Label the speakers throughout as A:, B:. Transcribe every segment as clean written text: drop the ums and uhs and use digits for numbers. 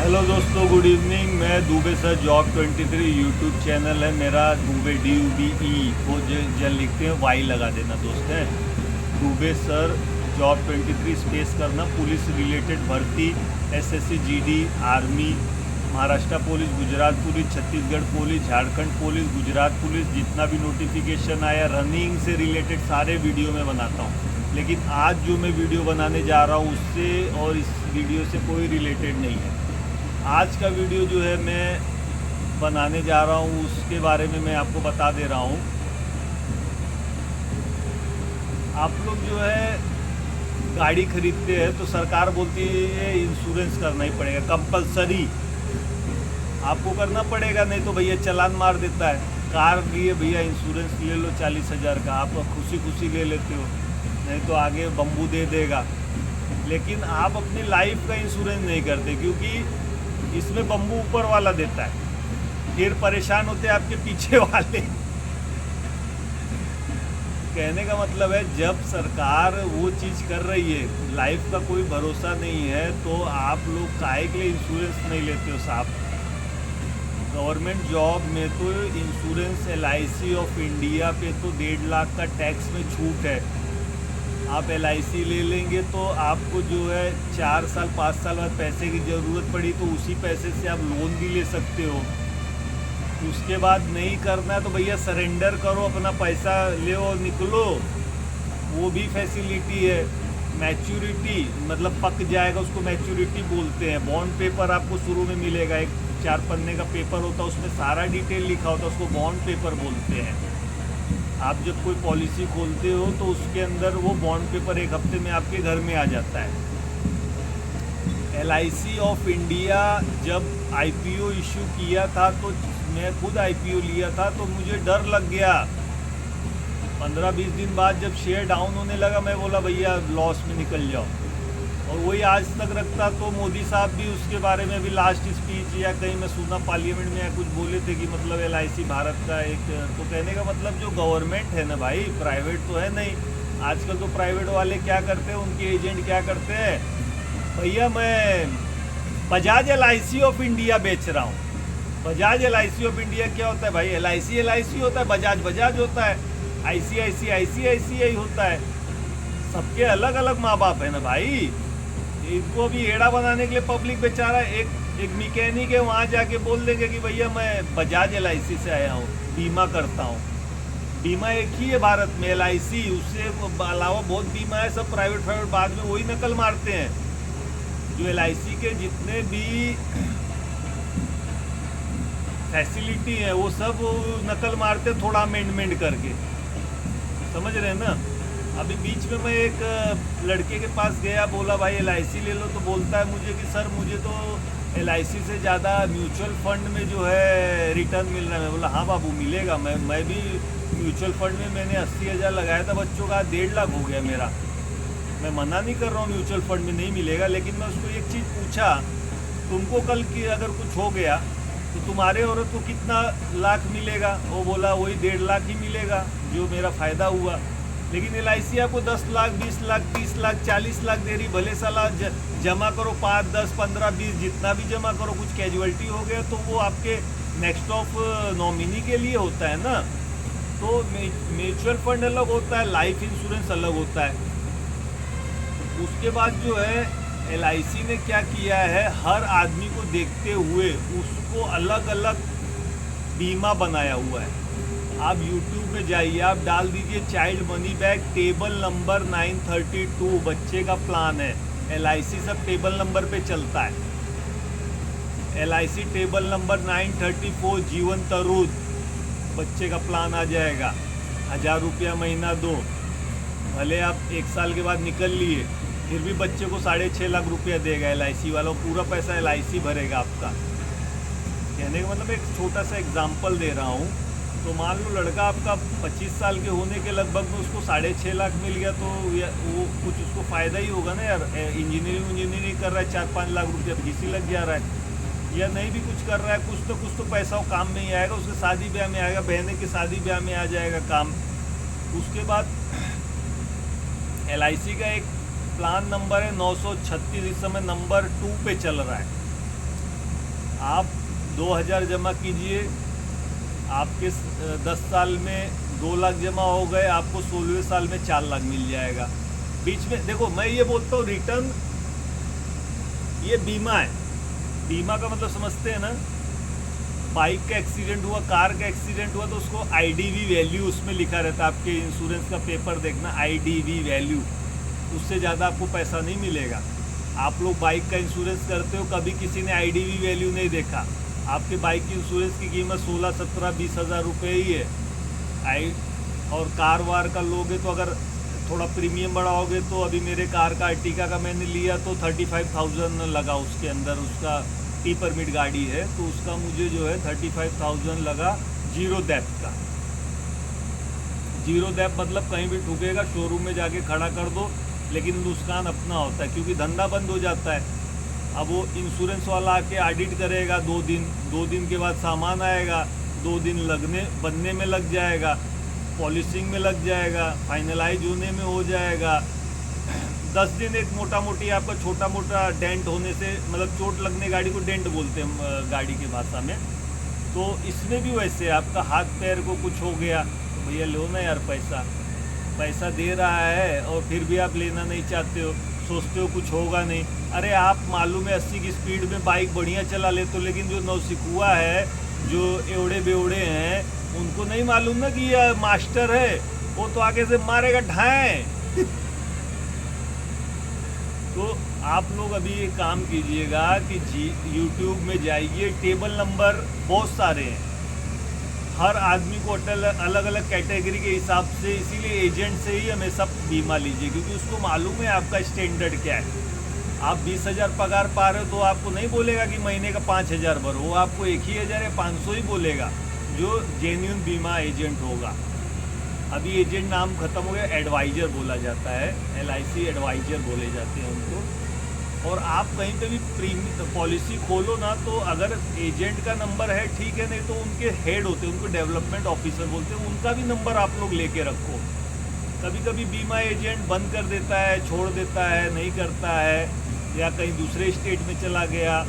A: Hello दोस्तों, good evening. मैं Dubey sir job 23 YouTube channel है मेरा। दुबे DUBE वो जन लिखते हैं, वाई लगा देना दोस्त है। दुबे सर जॉब 23 स्पेस करना। पुलिस रिलेटेड भर्ती, SSC GD, army, Maharashtra police, Gujarat police, Chhattisgarh police, Jharkhand police, Gujarat police, जितना भी नोटिफिकेशन आया रनिंग से रिलेटेड सारे वीडियो में बनाता हूँ। लेकिन आज जो मैं वीडियो बनाने जा रहा हूँ उससे और इस वीडियो से कोई रिलेटेड नहीं है। आज का वीडियो जो है मैं बनाने जा रहा हूँ उसके बारे में मैं आपको बता दे रहा हूँ। आप लोग जो है गाड़ी खरीदते हैं तो सरकार बोलती है इंश्योरेंस करना ही पड़ेगा, कंपलसरी आपको करना पड़ेगा, नहीं तो भैया चालान मार देता है। कार लिए भैया इंश्योरेंस ले लो 40,000 का, आप खुशी खुशी ले लेते हो, नहीं तो आगे बम्बू दे देगा। लेकिन आप अपनी लाइफ का इंश्योरेंस नहीं करते, क्योंकि इसमें बम्बू ऊपर वाला देता है, फिर परेशान होते हैं आपके पीछे वाले। कहने का मतलब है जब सरकार वो चीज़ कर रही है, लाइफ का कोई भरोसा नहीं है, तो आप लोग काहे के लिए इंश्योरेंस नहीं लेते हो साहब। गवर्नमेंट जॉब में तो इंश्योरेंस LIC ऑफ इंडिया पे तो 1.5 लाख का टैक्स में छूट है। आप LIC ले लेंगे तो आपको जो है 4 साल 5 साल बाद पैसे की ज़रूरत पड़ी तो उसी पैसे से आप लोन भी ले सकते हो। उसके बाद नहीं करना है तो भैया सरेंडर करो, अपना पैसा ले और निकलो, वो भी फैसिलिटी है। मैच्योरिटी मतलब पक जाएगा, उसको मैच्योरिटी बोलते हैं। बॉन्ड पेपर आपको शुरू में मिलेगा, एक 4 पन्ने का पेपर होता है, उसमें सारा डिटेल लिखा होता है, उसको बॉन्ड पेपर बोलते हैं। आप जब कोई पॉलिसी खोलते हो तो उसके अंदर वो बॉन्ड पेपर 1 हफ्ते में आपके घर में आ जाता है। LIC ऑफ इंडिया जब IPO इशू किया था तो मैं खुद IPO लिया था, तो मुझे डर लग गया। 15-20 दिन बाद जब शेयर डाउन होने लगा, मैं बोला भैया लॉस में निकल जाओ, और वही आज तक रखता। तो मोदी साहब भी उसके बारे में भी लास्ट स्पीच या कहीं मैं सुना पार्लियामेंट में या कुछ बोले थे कि मतलब LIC भारत का एक, तो कहने का मतलब जो गवर्नमेंट है ना भाई, प्राइवेट तो है नहीं। आजकल तो प्राइवेट वाले क्या करते हैं, उनके एजेंट क्या करते हैं, भैया मैं बजाज LIC ऑफ इंडिया बेच रहा हूँ। बजाज LIC ऑफ इंडिया क्या होता है भाई? LIC होता है, बजाज बजाज होता है, ICICI होता है। सबके अलग अलग माँ बाप है ना भाई। इनको अभी एड़ा बनाने के लिए पब्लिक बेचारा एक मैकेनिक है, वहाँ जाके बोल देंगे कि भैया मैं बजाज LIC से आया हूँ, बीमा करता हूँ। बीमा एक ही है भारत में, LIC, उससे अलावा बहुत बीमा है, सब प्राइवेट बाद में वही नकल मारते हैं। जो LIC के जितने भी फैसिलिटी है वो सब नकल मारते, थोड़ा अमेंडमेंट करके, समझ रहे हैं ना। अभी बीच में मैं एक लड़के के पास गया, बोला भाई LIC ले लो, तो बोलता है मुझे कि सर मुझे तो LIC से ज़्यादा म्यूचुअल फंड में जो है रिटर्न मिल रहा है। मैं बोला हाँ बाबू मिलेगा, मैं भी म्यूचुअल फंड में मैंने 80,000 लगाया था बच्चों का, 1.5 लाख हो गया मेरा। मैं मना नहीं कर रहा हूँ म्यूचुअल फंड में नहीं मिलेगा, लेकिन मैं उसको एक चीज़ पूछा, तुमको कल की अगर कुछ हो गया तो तुम्हारे औरत को कितना लाख मिलेगा? वो बोला वही 1.5 लाख ही मिलेगा जो मेरा फ़ायदा हुआ। लेकिन LIC आपको 10 लाख, 20 लाख, 30 लाख, 40 लाख दे रही। भले साला जमा करो 5, 10, 15, 20 जितना भी जमा करो, कुछ कैजुअलिटी हो गया तो वो आपके नेक्स्ट ऑफ नॉमिनी के लिए होता है ना। तो म्यूचुअल फंड अलग होता है, लाइफ इंश्योरेंस अलग होता है। उसके बाद जो है LIC ने क्या किया है, हर आदमी को देखते हुए उसको अलग अलग बीमा बनाया हुआ है। आप YouTube पे जाइए, आप डाल दीजिए child money back table number 932, बच्चे का प्लान है। LIC सब टेबल नंबर पे चलता है। LIC टेबल नंबर 934 जीवन तरुण, बच्चे का प्लान आ जाएगा। 1000 रुपया महीना दो, भले आप 1 साल के बाद निकल लिए, फिर भी बच्चे को 6.5 लाख रुपया देगा LIC वाला, पूरा पैसा LIC भरेगा आपका। कहने का मतलब एक छोटा सा एग्जाम्पल दे रहा हूँ। तो मान लो लड़का आपका 25 साल के होने के लगभग में उसको 6.5 लाख मिल गया, तो वो कुछ उसको फ़ायदा ही होगा ना यार। इंजीनियरिंग कर रहा है, 4-5 लाख रुपया फीस ही लग जा रहा है, या नहीं भी कुछ कर रहा है, कुछ तो पैसा वो काम में ही आएगा, उसके शादी ब्याह में आएगा, बहने के शादी ब्याह में आ जाएगा काम। उसके बाद LIC का एक प्लान नंबर है 936, इस समय नंबर 2 पे चल रहा है। आप 2000 जमा कीजिए, आपके 10 साल में 2 लाख जमा हो गए, आपको 16वें साल में 4 लाख मिल जाएगा। बीच में देखो, मैं ये बोलता हूँ रिटर्न, ये बीमा है। बीमा का मतलब समझते हैं ना, बाइक का एक्सीडेंट हुआ, कार का एक्सीडेंट हुआ, तो उसको आईडीवी वैल्यू उसमें लिखा रहता है। आपके इंश्योरेंस का पेपर देखना, आईडीवी वैल्यू, उससे ज़्यादा आपको पैसा नहीं मिलेगा। आप लोग बाइक का इंश्योरेंस करते हो, कभी किसी ने आईडीवी वैल्यू नहीं देखा। आपके बाइक की इंश्योरेंस की कीमत 16, 17, 20 हज़ार रुपये ही है। और कार वार का लोगे तो अगर थोड़ा प्रीमियम बढ़ाओगे तो अभी मेरे कार का अर्टिगा का मैंने लिया तो 35,000 लगा उसके अंदर। उसका टी परमिट गाड़ी है तो उसका मुझे जो है 35,000 लगा जीरो डेप्थ का। जीरो डेप्थ मतलब कहीं भी ठुकेगा, शोरूम में जाके खड़ा कर दो, लेकिन नुकसान अपना होता है क्योंकि धंधा बंद हो जाता है। अब वो इंश्योरेंस वाला आके ऑडिट करेगा 2 दिन, 2 दिन के बाद सामान आएगा, 2 दिन बनने में लग जाएगा, पॉलिशिंग में लग जाएगा, फाइनलाइज होने में हो जाएगा 10 दिन। एक मोटा मोटी आपका छोटा मोटा डेंट होने से, मतलब चोट लगने, गाड़ी को डेंट बोलते हैं गाड़ी की भाषा में, तो इसमें भी वैसे आपका हाथ पैर को कुछ हो गया तो भैया लो ना यार, पैसा दे रहा है और फिर भी आप लेना नहीं चाहते हो, सोचते हो कुछ होगा नहीं। अरे आप मालूम है 80 की स्पीड में बाइक बढ़िया चला लेते हो, लेकिन जो नौसिखुआ है, जो एवड़े बेवड़े हैं, उनको नहीं मालूम ना कि ये मास्टर है, वो तो आगे से मारेगा ढाएं। तो आप लोग अभी ये काम कीजिएगा कि यूट्यूब में जाइए, टेबल नंबर बहुत सारे हैं, हर आदमी को अलग अलग कैटेगरी के हिसाब से, इसीलिए एजेंट से ही हमेशा बीमा लीजिए क्योंकि उसको मालूम है आपका स्टैंडर्ड क्या है। आप 20,000 पगार पा रहे हो तो आपको नहीं बोलेगा कि महीने का 5,000 भरो, वो आपको 1,000 या 500 ही बोलेगा, जो जेन्युइन बीमा एजेंट होगा। अभी एजेंट नाम खत्म हो गया, एडवाइज़र बोला जाता है, LIC एडवाइज़र बोले जाते हैं उनको। और आप कहीं पे भी प्रीमियम पॉलिसी खोलो ना, तो अगर एजेंट का नंबर है ठीक है, नहीं तो उनके हेड होते हैं, उनको डेवलपमेंट ऑफिसर बोलते हैं, उनका भी नंबर आप लोग लेके रखो। कभी कभी बीमा एजेंट बंद कर देता है, छोड़ देता है, नहीं करता है, या कहीं दूसरे स्टेट में चला गया,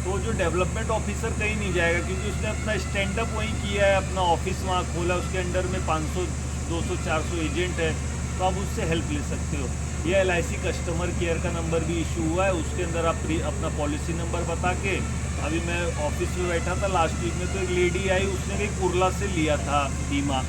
A: तो जो डेवलपमेंट ऑफिसर कहीं नहीं जाएगा क्योंकि उसने अपना स्टैंडअप वहीं किया है, अपना ऑफिस वहाँ खोला, उसके अंडर में 500, 200, 400 एजेंट है, तो आप उससे हेल्प ले सकते हो। ये LIC कस्टमर केयर का नंबर भी इशू हुआ है, उसके अंदर आप अपना पॉलिसी नंबर बता के, अभी मैं ऑफिस में बैठा था लास्ट वीक में, तो एक लेडी आई, उसने भी कुरला से लिया था बीमा,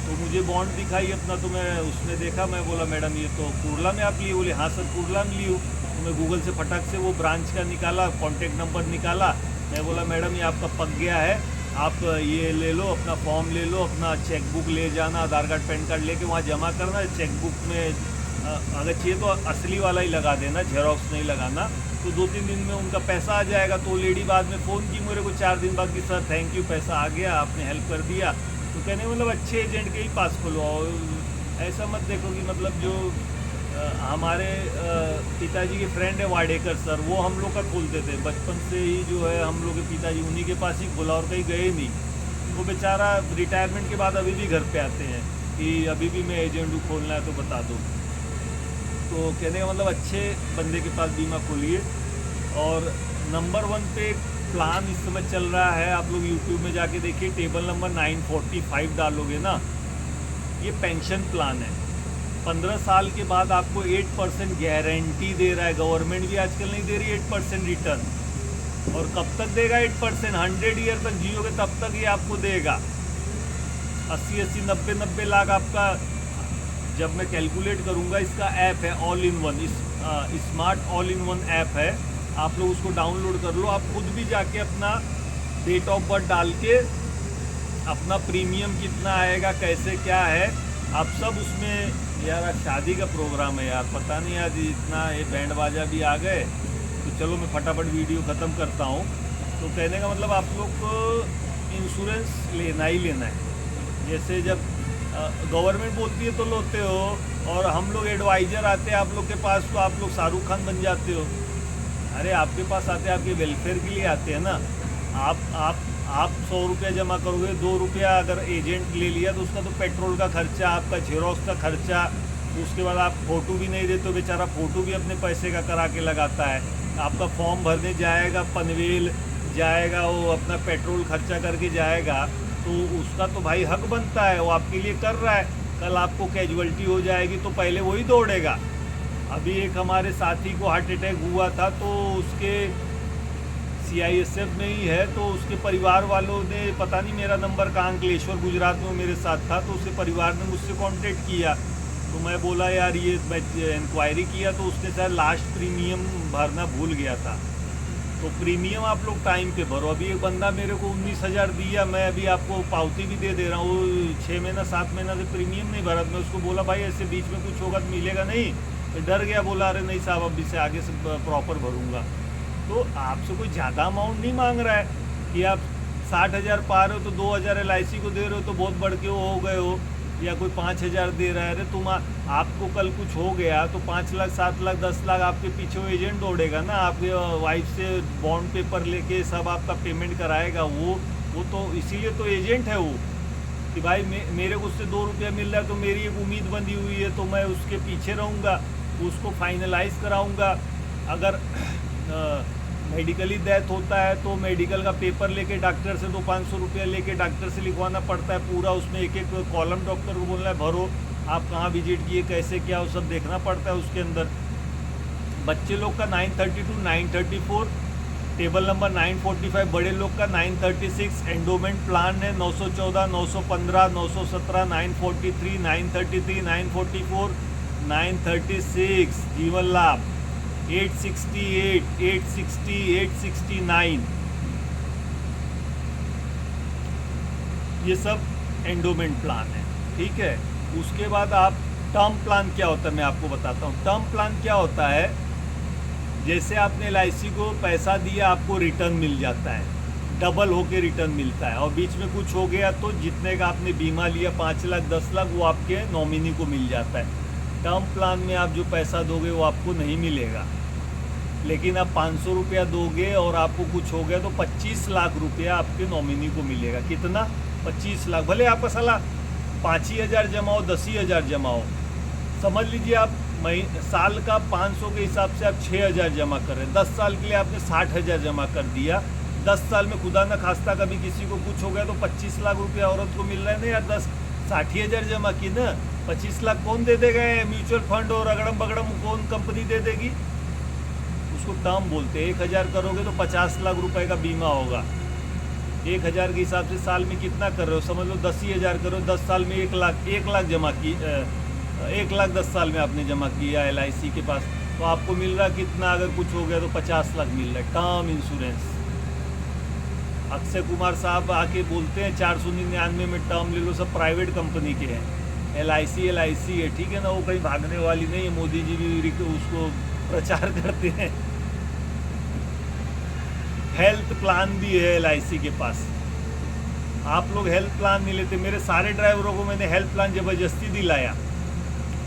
A: तो मुझे बॉन्ड दिखाई अपना, तो मैं उसमें देखा, मैं बोला मैडम ये तो कुरला में आप लिए? बोले हाँ सर कुरला में ली हूँ। तो मैं गूगल से फटक से वो ब्रांच का निकाला, कॉन्टेक्ट नंबर निकाला, मैं बोला मैडम ये आपका पक गया है, आप ये ले लो, अपना फॉर्म ले लो, अपना चेकबुक ले जाना, आधार कार्ड पैन कार्ड लेके वहाँ जमा करना, चेकबुक में अगर चाहिए तो असली वाला ही लगा देना, जेरोक्स नहीं लगाना, तो 2-3 दिन में उनका पैसा आ जाएगा। तो लेडी बाद में फ़ोन की मेरे को 4 दिन बाद कि सर थैंक यू, पैसा आ गया, आपने हेल्प कर दिया। तो कहने मतलब अच्छे एजेंट के ही पास खुलवाओ, ऐसा मत देखो कि मतलब जो हमारे पिताजी के फ्रेंड है वाडेकर सर, वो हम लोग का खोलते थे बचपन से ही, जो है हम लोग के पिताजी उन्हीं के पास ही खोला और कहीं गए नहीं। वो बेचारा रिटायरमेंट के बाद अभी भी घर पे आते हैं कि अभी भी मैं एजेंट हूँ, खोलना है तो बता दो। तो कहने का मतलब अच्छे बंदे के पास बीमा खोलिए। और नंबर 1 पे प्लान इस समय चल रहा है, आप लोग यूट्यूब में जाके देखिए, टेबल नंबर 945 डालोगे ना, ये पेंशन प्लान है। 15 साल के बाद आपको 8% गारंटी दे रहा है, गवर्नमेंट भी आजकल नहीं दे रही 8% रिटर्न। और कब तक देगा 8%? 100 ईयर तक जियोगे तब तक ये आपको देगा। 80-80, 90-90 लाख आपका, जब मैं कैलकुलेट करूँगा, इसका ऐप है all in one, smart all in one app है, आप लोग उसको डाउनलोड कर लो। आप खुद भी जाके अपना डेट ऑफ बर्थ डाल के अपना प्रीमियम कितना आएगा, कैसे क्या है, आप सब उसमें। यार आज शादी का प्रोग्राम है यार, पता नहीं आज इतना ये बैंड बाजा भी आ गए, तो चलो मैं फटाफट वीडियो ख़त्म करता हूँ। तो कहने का मतलब आप लोग को इंश्योरेंस लेना ही लेना है। जैसे जब गवर्नमेंट बोलती है तो लेते हो, और हम लोग एडवाइज़र आते हैं आप लोग के पास तो आप लोग शाहरुख खान बन जाते हो। अरे आपके पास आते हैं आपके वेलफेयर के लिए आते हैं ना। आप 100 रुपया जमा करोगे, 2 रुपया अगर एजेंट ले लिया तो उसका तो पेट्रोल का खर्चा, आपका जेरोक्स का खर्चा, उसके बाद आप फ़ोटो भी नहीं देते हो, बेचारा फ़ोटो भी अपने पैसे का करा के लगाता है। आपका फॉर्म भरने जाएगा, पनवेल जाएगा, वो अपना पेट्रोल खर्चा करके जाएगा, तो उसका तो भाई हक बनता है, वो आपके लिए कर रहा है। कल आपको कैजुअल्टी हो जाएगी तो पहले वही दौड़ेगा। अभी एक हमारे साथी को हार्ट अटैक हुआ था, तो उसके CISF में ही है, तो उसके परिवार वालों ने, पता नहीं मेरा नंबर कहाँ, अंकलेश्वर गुजरात में वो मेरे साथ था, तो उसके परिवार ने मुझसे कांटेक्ट किया। तो मैं बोला यार ये मैं इंक्वायरी किया तो उसने शायद लास्ट प्रीमियम भरना भूल गया था। तो प्रीमियम आप लोग टाइम पे भरो। अभी एक बंदा मेरे को 19,000 दिया, मैं अभी आपको पावती भी दे दे रहा हूँ, वो 6 महीना 7 महीना से प्रीमियम नहीं भरा। मैं उसको बोला भाई ऐसे बीच में कुछ होगा तो मिलेगा नहीं, तो डर गया, बोला अरे नहीं साहब अभी से आगे से प्रॉपर भरूँगा। तो आपसे कोई ज़्यादा अमाउंट नहीं मांग रहा है कि आप 60,000 पा रहे हो तो 2,000 LIC को दे रहे हो तो बहुत बढ़ के वो हो गए हो, या कोई 5,000 दे रहा है। अरे तुम आपको कल कुछ हो गया तो 5 लाख 7 लाख 10 लाख आपके पीछे वो एजेंट दौड़ेगा ना, आपके वाइफ से बॉन्ड पेपर लेके सब आपका पेमेंट कराएगा वो तो इसीलिए तो एजेंट है वो, कि भाई मेरे को उससे 2 रुपया मिल रहा है तो मेरी एक उम्मीद बंधी हुई है, तो मैं उसके पीछे रहूँगा, उसको फाइनलाइज कराऊँगा। अगर मेडिकली डेथ होता है तो मेडिकल का पेपर लेके डॉक्टर से 200-500 रुपया लेके डॉक्टर से लिखवाना पड़ता है पूरा, उसमें एक एक कॉलम डॉक्टर को बोलना है भरो, आप कहाँ विजिट किए, कैसे क्या, वो सब देखना पड़ता है उसके अंदर। बच्चे लोग का 932 934, टेबल नंबर 945, बड़े लोग का 936, एंडोमेंट प्लान है 914 915 917 943 933 944 936, जीवन लाभ 868 860 869, ये सब एंडोमेंट प्लान है, ठीक है। उसके बाद आप टर्म प्लान क्या होता है मैं आपको बताता हूँ। टर्म प्लान क्या होता है, जैसे आपने LIC को पैसा दिया आपको रिटर्न मिल जाता है, डबल होके रिटर्न मिलता है, और बीच में कुछ हो गया तो जितने का आपने बीमा लिया 5 लाख 10 लाख वो आपके नॉमिनी को मिल जाता है। टर्म प्लान में आप जो पैसा दोगे वो आपको नहीं मिलेगा, लेकिन आप 500 रुपया दोगे और आपको कुछ हो गया तो 25 लाख रुपया आपके नॉमिनी को मिलेगा। कितना? 25 लाख। भले आपका साला 5 ही हज़ार जमाओ 10 ही हज़ार जमाओ, समझ लीजिए आप साल का 500 के हिसाब से आप 6,000 जमा कर रहे हैं, 10 साल के लिए आपने 60,000 जमा कर दिया। 10 साल में खुदा न खास्ता कभी किसी को कुछ हो गया तो 25 लाख रुपया औरत को मिल रहा है ना यार। 60,000 जमा की ना, 25 लाख कौन दे देगा? म्यूचुअल फंड और अगड़म बगड़म कौन कंपनी दे देगी? उसको टर्म बोलते हैं। 1,000 करोगे तो 50 लाख रुपए का बीमा होगा। 1,000 के हिसाब से साल में कितना कर रहे हो, समझ लो 10 ही हज़ार करो, 10 साल में 1 लाख जमा की, 1 लाख 10 साल में आपने जमा किया LIC के पास, तो आपको मिल रहा कितना? अगर कुछ हो गया तो 50 लाख मिल रहा है टर्म इंश्योरेंस। अक्षय कुमार साहब आके बोलते हैं 499 में टर्म ले लो, सब प्राइवेट कंपनी के हैं। LIC है, ठीक है ना, वो कहीं भागने वाली नहीं है। मोदी जी भी उसको प्रचार करते हैं। हेल्थ प्लान भी है LIC के पास। आप लोग हेल्थ प्लान नहीं लेते। मेरे सारे ड्राइवरों को मैंने हेल्थ प्लान ज़बरदस्ती दिलाया।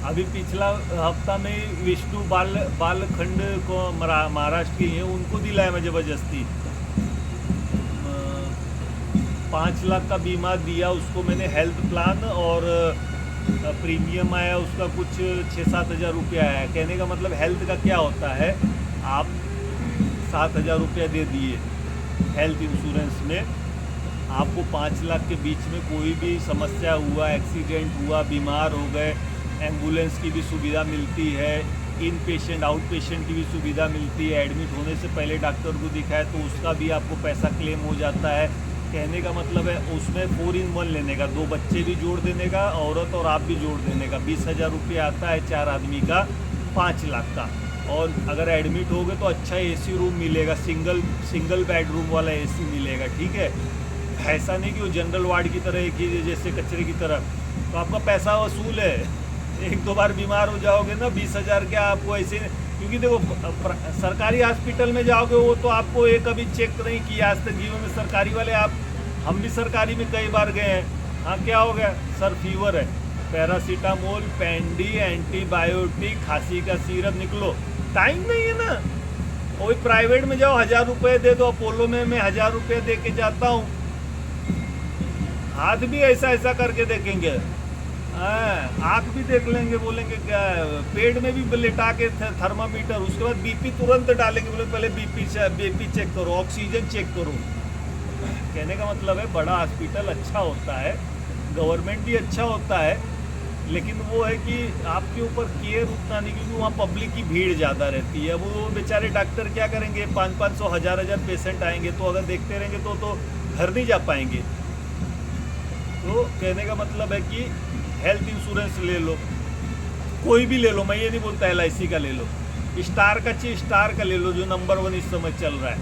A: अभी पिछला हफ्ता में विष्णु बालखंड को महाराष्ट्र के हैं, उनको दिलाया मैं ज़बरदस्ती। 5 लाख का बीमा दिया उसको मैंने हेल्थ प्लान, और प्रीमियम आया उसका कुछ 6-7 हज़ार रुपया आया। कहने का मतलब हेल्थ का क्या होता है, आप 7,000 रुपया दे दिए हेल्थ इंश्योरेंस में, आपको 5 लाख के बीच में कोई भी समस्या हुआ, एक्सीडेंट हुआ, बीमार हो गए, एम्बुलेंस की भी सुविधा मिलती है, इन पेशेंट आउट पेशेंट की भी सुविधा मिलती है, एडमिट होने से पहले डॉक्टर को दिखाए तो उसका भी आपको पैसा क्लेम हो जाता है। कहने का मतलब है उसमें 4 in 1 लेने का, 2 बच्चे भी जोड़ देने का, औरत और आप भी जोड़ देने का। 20,000 रुपया आता है 4 आदमी का, 5 लाख का। और अगर एडमिट हो गए तो अच्छा AC रूम मिलेगा, सिंगल बेडरूम वाला AC मिलेगा, ठीक है। ऐसा नहीं कि वो जनरल वार्ड की तरह एक ही जैसे कचरे की तरह, तो आपका पैसा वसूल है। 1-2 बार बीमार हो जाओगे ना, 20,000 क्या आपको ऐसे, क्योंकि देखो सरकारी हॉस्पिटल में जाओगे वो तो आपको एक कभी चेक नहीं किया आज तक जीवन में सरकारी वाले। हम भी सरकारी में कई बार गए हैं। हाँ क्या हो गया सर, फीवर है, पैरासीटामोल, पेंडी, एंटीबायोटिक, खांसी का सिरप, निकलो। टाइम नहीं है ना। वही प्राइवेट में जाओ, 1,000 रुपये दे दो। अपोलो में मैं 1,000 रुपये दे के जाता हूँ, हाथ भी ऐसा ऐसा करके देखेंगे, आँख भी देख लेंगे, बोलेंगे क्या, पेट में भी लेटा के थर्मामीटर, उसके बाद बीपी तुरंत डालेंगे, बोले पहले बीपी चेक करो, ऑक्सीजन चेक करो। कहने का मतलब है बड़ा हॉस्पिटल अच्छा होता है, गवर्नमेंट भी अच्छा होता है, लेकिन वो है कि आपके ऊपर केयर उतना नहीं, क्योंकि वहाँ पब्लिक की भीड़ ज़्यादा रहती है। वो बेचारे डॉक्टर क्या करेंगे, 500-500 हज़ार पेशेंट आएंगे, तो अगर देखते रहेंगे तो घर नहीं जा पाएंगे। तो कहने का मतलब है कि हेल्थ इंश्योरेंस ले लो, कोई भी ले लो, मैं ये नहीं बोलता LIC का ले लो, स्टार का चाहिए स्टार का ले लो, जो नंबर 1 इस समय चल रहा है।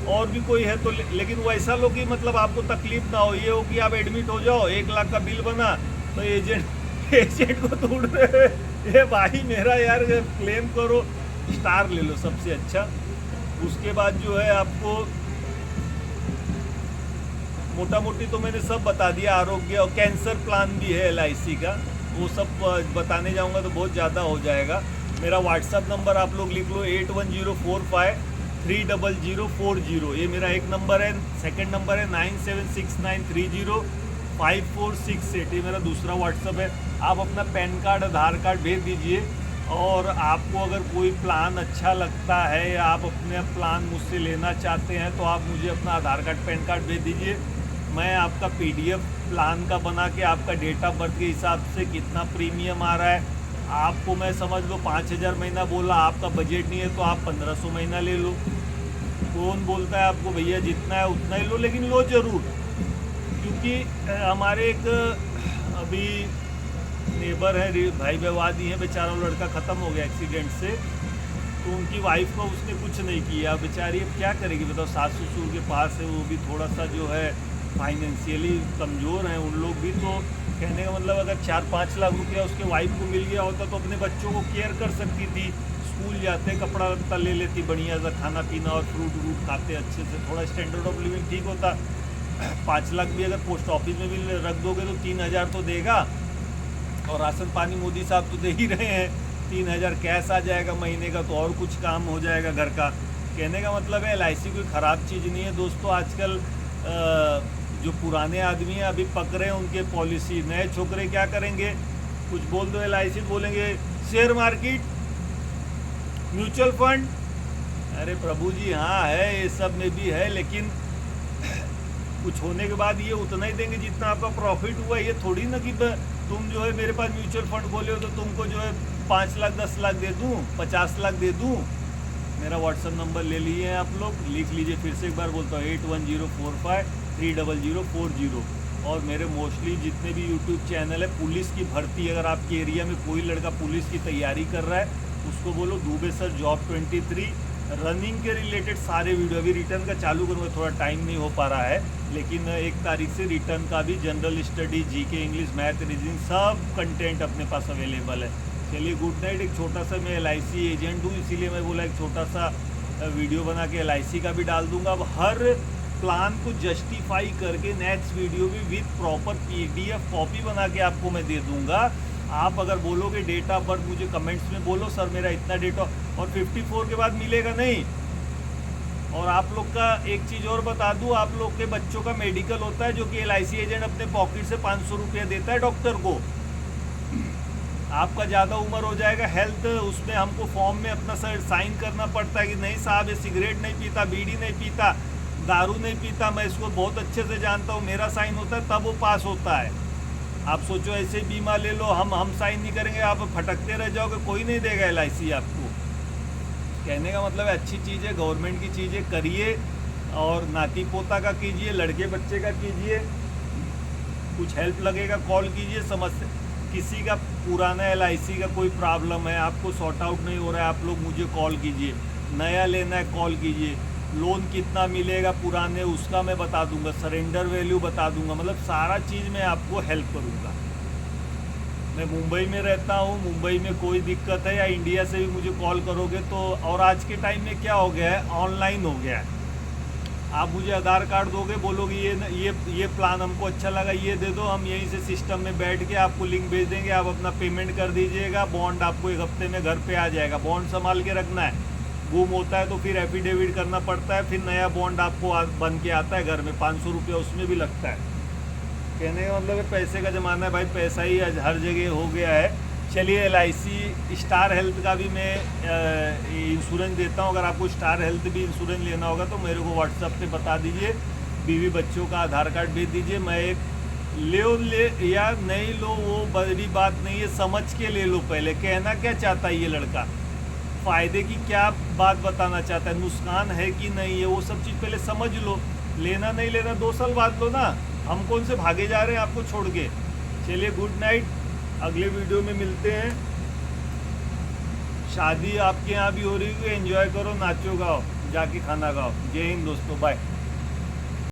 A: और भी कोई है तो लेकिन वैसा लो कि मतलब आपको तकलीफ ना हो, ये हो कि आप एडमिट हो जाओ, 1 लाख का बिल बना तो एजेंट को ढूंढ रहे, ये भाई मेरा यार क्लेम करो, स्टार ले लो सबसे अच्छा। उसके बाद जो है आपको मोटा मोटी तो मैंने सब बता दिया, आरोग्य और कैंसर प्लान भी है LIC का, वो सब बताने जाऊंगा तो बहुत ज़्यादा हो जाएगा। मेरा व्हाट्सअप नंबर आप लोग लिख लो 8104530040, ये मेरा एक नंबर है। सेकंड नंबर है 9769305468, ये मेरा दूसरा व्हाट्सअप है। आप अपना पैन कार्ड आधार कार्ड भेज दीजिए, और आपको अगर कोई प्लान अच्छा लगता है या आप अपने प्लान मुझसे लेना चाहते हैं तो आप मुझे अपना आधार कार्ड पैन कार्ड भेज दीजिए। मैं आपका PDF प्लान का बना के आपका डेट ऑफ बर्थ के हिसाब से कितना प्रीमियम आ रहा है आपको, मैं समझ लो 5000 महीना बोला, आपका बजट नहीं है तो आप 1500 महीना ले लो। कौन बोलता है आपको भैया जितना है उतना ही लो, लेकिन लो ज़रूर, क्योंकि हमारे एक अभी नेबर है, भाई व्यवादी हैं, बेचारा लड़का ख़त्म हो गया एक्सीडेंट से, तो उनकी वाइफ को उसने कुछ नहीं किया, बेचारी अब क्या करेगी बताओ, सास ससुर के पास है, वो भी थोड़ा सा जो है फाइनेंशियली कमज़ोर हैं उन लोग भी। तो कहने का मतलब अगर 4-5 लाख रुपया उसके वाइफ को मिल गया होता तो अपने बच्चों को केयर कर सकती थी, स्कूल जाते कपड़ा लत्ता ले लेती बढ़िया सा, खाना पीना और फ्रूट व्रूट खाते अच्छे से, थोड़ा स्टैंडर्ड ऑफ लिविंग ठीक होता। 5 लाख भी अगर पोस्ट ऑफिस में भी रख दोगे तो 3000 तो देगा, और राशन पानी मोदी साहब तो दे ही रहे हैं, 3000 कैश आ जाएगा महीने का, तो और कुछ काम हो जाएगा घर का। कहने का मतलब है LIC कोई ख़राब चीज़ नहीं है दोस्तों। आजकल जो पुराने आदमी हैं अभी पकड़े हैं उनके पॉलिसी, नए छोकरे क्या करेंगे, कुछ बोल दो LIC बोलेंगे शेयर मार्केट, म्यूचुअल फंड। अरे प्रभु जी हाँ है, ये सब में भी है, लेकिन कुछ होने के बाद ये उतना ही देंगे जितना आपका प्रॉफिट हुआ। ये थोड़ी ना कि तुम जो है मेरे पास म्यूचुअल फंड खोले हो तो तुमको जो है 5 लाख 10 लाख दे दूँ, 50 लाख दे दूँ। मेरा व्हाट्सअप नंबर ले लिए हैं आप लोग, लिख लीजिए, फिर से एक बार बोलता हूँ 8104530040। और मेरे मोस्टली जितने भी यूट्यूब चैनल है, पुलिस की भर्ती, अगर आपके एरिया में कोई लड़का पुलिस की तैयारी कर रहा है उसको बोलो दुबे सर जॉब 23 रनिंग के रिलेटेड सारे वीडियो, अभी रिटर्न का चालू करूँगा, थोड़ा टाइम नहीं हो पा रहा है, लेकिन 1 तारीख से रिटर्न का भी, general study, GK, English, math, reasoning सब कंटेंट अपने पास अवेलेबल है। चलिए गुड नाइट। एक छोटा सा मैं LIC एजेंट हूँ, इसीलिए मैं बोला एक छोटा सा वीडियो बना के LIC का भी डाल दूंगा। अब हर प्लान को जस्टिफाई करके नेक्स्ट वीडियो भी विद प्रॉपर PDF कॉपी बना के आपको मैं दे दूंगा। आप अगर बोलोगे डेट ऑफ बर्थ, मुझे कमेंट्स में बोलो सर मेरा इतना डेट ऑफ, और 54 के बाद मिलेगा नहीं। और आप लोग का एक चीज़ और बता दूं, आप लोग के बच्चों का मेडिकल होता है जो कि LIC एजेंट अपने पॉकेट से 500 रुपया देता है डॉक्टर को। आपका ज़्यादा उम्र हो जाएगा, हेल्थ, उसमें हमको फॉर्म में अपना साइन करना पड़ता है कि नहीं साहब ये सिगरेट नहीं पीता, बीड़ी नहीं पीता, दारू नहीं पीता, मैं इसको बहुत अच्छे से जानता हूँ, मेरा साइन होता है तब वो पास होता है। आप सोचो ऐसे बीमा ले लो, हम साइन नहीं करेंगे, आप फटकते रह जाओगे, कोई नहीं देगा LIC आपको। कहने का मतलब है अच्छी चीज़ है, गवर्नमेंट की चीज़ें करिए, और नाती पोता का कीजिए, लड़के बच्चे का कीजिए, कुछ हेल्प लगेगा कॉल कीजिए। समस्या किसी का पुराना LIC का कोई प्रॉब्लम है, आपको सॉर्ट आउट नहीं हो रहा है, आप लोग मुझे कॉल कीजिए। नया लेना है कॉल कीजिए, लोन कितना मिलेगा पुराने उसका मैं बता दूंगा, सरेंडर वैल्यू बता दूंगा, मतलब सारा चीज़ मैं आपको हेल्प करूंगा। मैं मुंबई में रहता हूँ, मुंबई में कोई दिक्कत है या इंडिया से भी मुझे कॉल करोगे तो, और आज के टाइम में क्या हो गया है, ऑनलाइन हो गया है। आप मुझे आधार कार्ड दोगे, बोलोगे ये प्लान हमको अच्छा लगा, ये दे दो, हम यहीं से सिस्टम में बैठ के आपको लिंक भेज देंगे, आप अपना पेमेंट कर दीजिएगा, बॉन्ड आपको 1 हफ्ते में घर पे आ जाएगा। बॉन्ड संभाल के रखना है, गुम होता है तो फिर एफिडेविट करना पड़ता है, फिर नया बॉन्ड आपको बन के आता है घर में, 500 रुपया उसमें भी लगता है। कहने का मतलब है पैसे का ज़माना है भाई, पैसा ही आज हर जगह हो गया है। चलिए LIC स्टार हेल्थ का भी मैं इंश्योरेंस देता हूँ। अगर आपको स्टार हेल्थ भी इंश्योरेंस लेना होगा तो मेरे को व्हाट्सअप पे बता दीजिए, बीवी बच्चों का आधार कार्ड भेज दीजिए, मैं एक ले या नहीं लो वो बड़ी बात नहीं है, समझ के ले लो। पहले कहना क्या चाहता है ये लड़का, फ़ायदे की क्या बात बताना चाहता है, नुकसान है कि नहीं है, वो सब चीज़ पहले समझ लो। लेना नहीं लेना 2 साल बाद लो ना, हम कौन से भागे जा रहे हैं आपको छोड़ के। चलिए गुड नाइट, अगले वीडियो में मिलते हैं। शादी आपके यहाँ भी हो रही है, एंजॉय करो, नाचो गाओ, जाके खाना खाओ। जय हिंद दोस्तों, बाय।